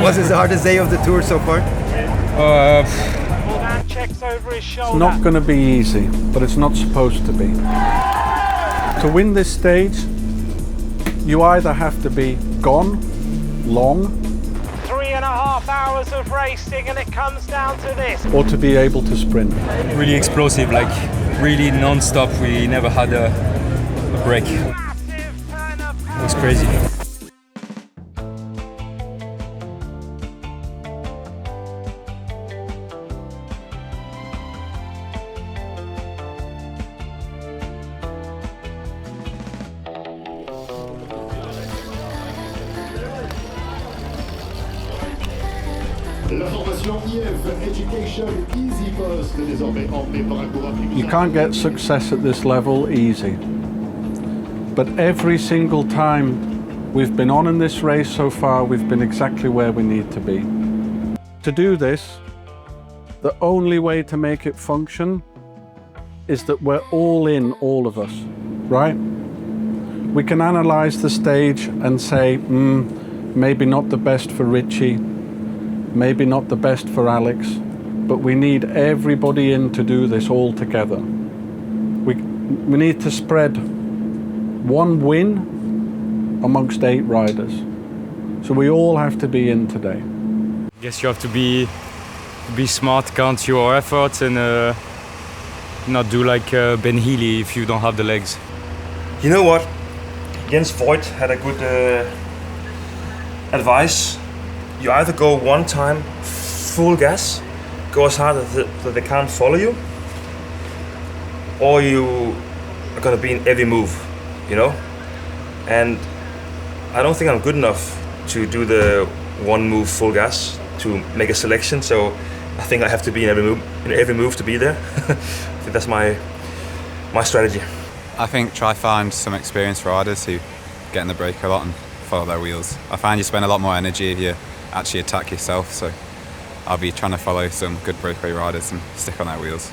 Was this the hardest day of the tour so far? It's not going to be easy, but it's not supposed to be. To win this stage, you either have to be gone, long, 3.5 hours of racing, and it comes down to this. or to be able to sprint. Really explosive, like really non-stop. We never had a break. It was crazy. La formation IF Education EasyPost désormais emmenée par un coureur You can't get success at this level easy. But every single time we've been on in this race so far, we've been exactly where we need to be. To do this, the only way to make it function is that we're all in, all of us, right? We can analyze the stage and say, maybe not the best for Richie, maybe not the best for Alex, but we need everybody in to do this all together. We need to spread one win amongst 8 riders. So we all have to be in today. I guess you have to be smart, count your efforts, and not do like Ben Healy if you don't have the legs. You know what? Jens Voigt had a good advice. You either go one time full gas, go as hard as that they can't follow you, or you are gonna be in every move, you know? And I don't think I'm good enough to do the one move full gas to make a selection, so I think I have to be in every move to be there. I think that's my strategy. I think try find some experienced riders who get in the brake a lot and follow their wheels. I find you spend a lot more energy if you actually attack yourself, so I'll be trying to follow some good breakaway riders and stick on their wheels.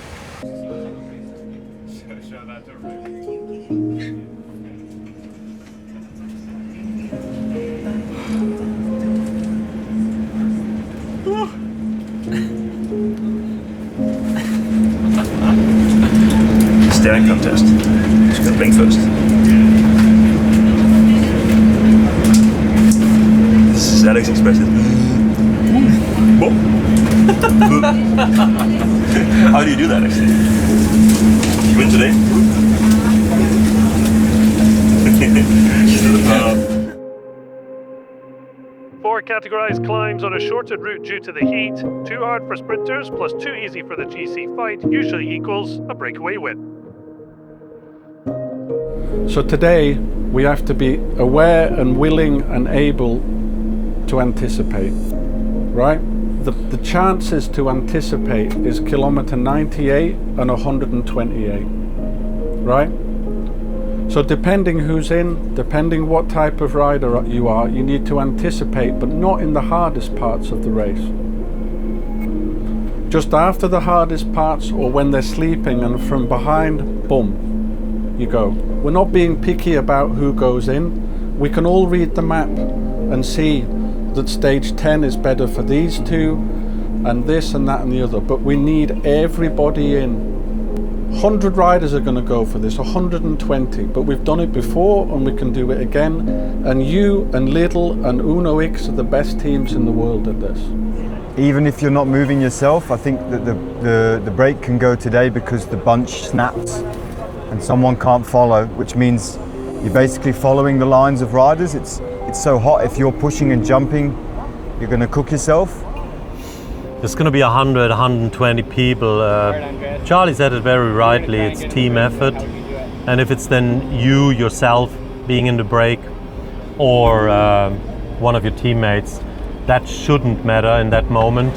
Staring contest. Who's gonna blink first? This is Alex expression. How do you do that actually? You win today? Four categorized climbs on a shortened route due to the heat, 2 hard for sprinters plus 2 easy for the GC fight usually equals a breakaway win. So today we have to be aware and willing and able to anticipate, right? The chances to anticipate is kilometer 98 and 128, right? So depending who's in, depending what type of rider you are, you need to anticipate, but not in the hardest parts of the race. Just after the hardest parts, or when they're sleeping, and from behind, boom, you go. We're not being picky about who goes in. We can all read the map and see that stage 10 is better for these two, and this and that and the other, but we need everybody in. 100 riders are going to go for this, 120, but we've done it before and we can do it again, and you and Lidl and Uno X are the best teams in the world at this. Even if you're not moving yourself, I think that the brake can go today because the bunch snaps and someone can't follow, which means you're basically following the lines of riders. It's so hot, if you're pushing and jumping, you're going to cook yourself. There's going to be 100, 120 people. Charlie said it very rightly, it's team effort. And if it's then you, yourself, being in the brake, or one of your teammates, that shouldn't matter in that moment.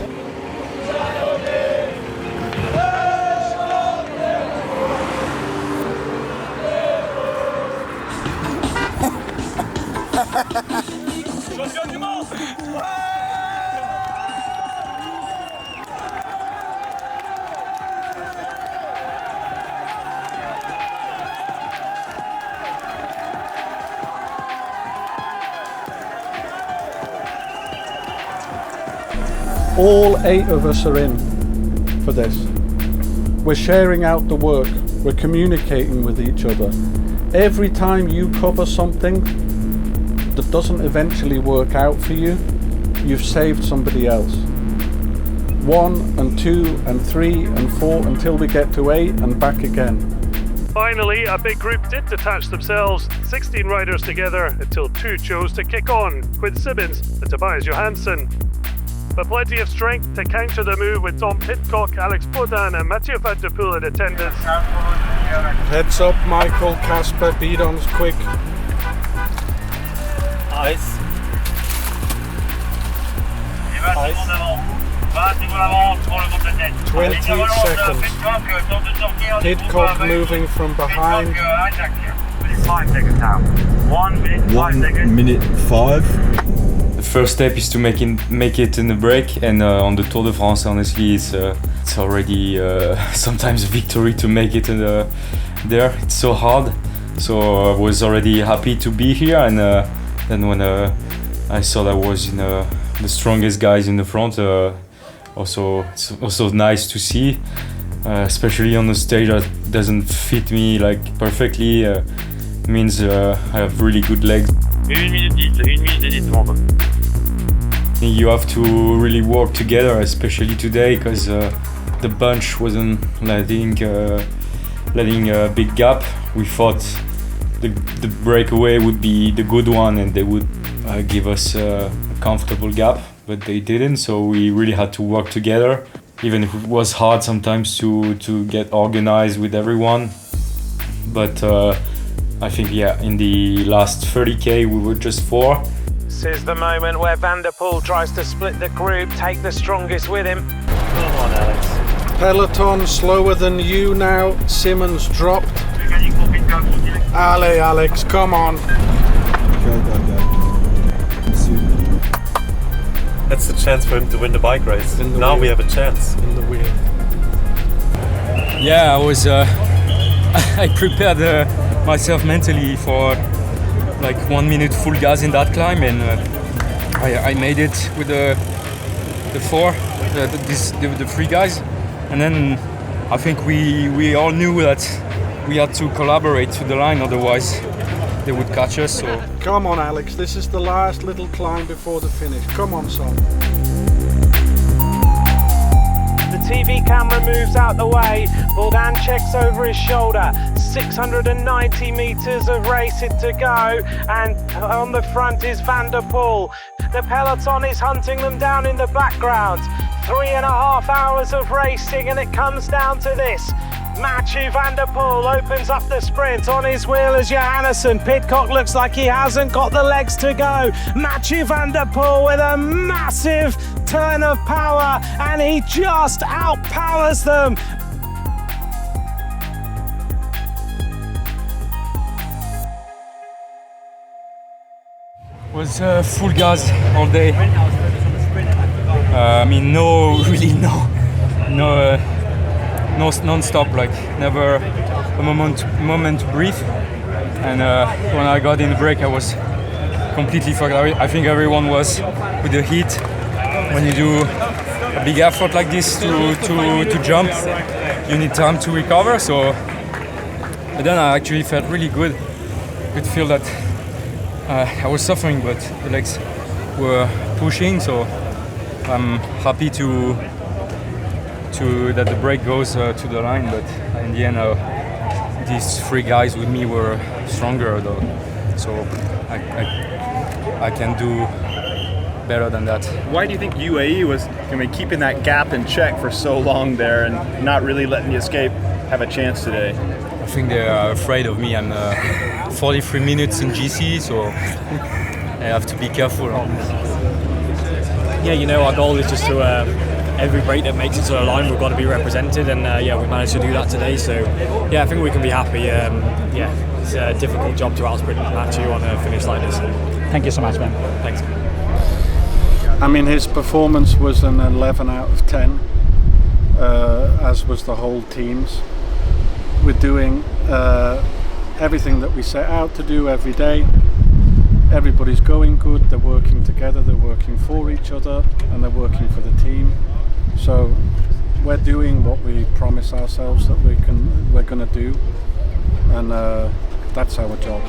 All 8 of us are in for this. We're sharing out the work. We're communicating with each other. Every time you cover something that doesn't eventually work out for you, you've saved somebody else. 1 and 2 and 3 and 4 until we get to 8 and back again. Finally, a big group did detach themselves, 16 riders together, until 2 chose to kick on, Quinn and Tobias Johansson. But plenty of strength to counter the move with Tom Pidcock, Alex Baudin and Mathieu van der Poel in attendance. Heads up, Michael, Kasper, Baudin's quick. Ice. 20 seconds. Pidcock moving from behind. 5 seconds now. 1 minute, 5 seconds. 1 minute 5. The first step is to make it in the break, and on the Tour de France, honestly, it's already sometimes a victory to make it there. It's so hard. So I was already happy to be here, and then when I saw that I was the strongest guys in the front, it's also nice to see, especially on the stage that doesn't fit me like perfectly. Means I have really good legs. 1 minute 10 tout le monde. You have to really work together, especially today, because the bunch wasn't letting a big gap. We thought the breakaway would be the good one and they would give us a comfortable gap, but they didn't, so we really had to work together, even if it was hard sometimes to get organized with everyone. But I think, in the last 30k we were just 4. This is the moment where Van der Poel tries to split the group, take the strongest with him. Come on, Alex. Peloton slower than you now. Simmons dropped. Allez, Alex, come on. Go. That's the chance for him to win the bike race. Now we have a chance. In the wheel. Yeah, I was. I prepared myself mentally for like 1 minute full gas in that climb, and I made it with the 3 guys, and then I think we all knew that we had to collaborate to the line, otherwise they would catch us. So. Come on, Alex, this is the last little climb before the finish. Come on, son. The TV camera moves out the way. Baudin checks over his shoulder. 690 meters of racing to go, and on the front is Van der Poel. The peloton is hunting them down in the background. 3.5 hours of racing, and it comes down to this. Mathieu van der Poel opens up the sprint. On his wheel is Johansson. Pidcock looks like he hasn't got the legs to go. Mathieu van der Poel with a massive turn of power, and he just outpowers them. Was full gas all day. I mean, no non-stop, like never a moment to breathe. And when I got in the break, I was completely fucked. I think everyone was with the heat. When you do a big effort like this to jump, you need time to recover. So, but then I actually felt really good. Could feel that I was suffering, but the legs were pushing. So I'm happy that the break goes to the line, but in the end these 3 guys with me were stronger though, so I can do better than that. Why do you think UAE was keeping that gap in check for so long there and not really letting the escape have a chance today? I think they are afraid of me. I'm 43 minutes in GC, so I have to be careful. Yeah, our goal is just to every break that makes it to the line, we've got to be represented, and we managed to do that today. So I think we can be happy. It's a difficult job to outsprint Mathieu on a finish like this. Thank you so much, man. Thanks. I mean, his performance was an 11 out of 10, as was the whole team's. We're doing everything that we set out to do every day. everybody's going good, they're working together, they're working for each other, and they're working for the team. So we're doing what we promise ourselves that we're going to do, and that's our job.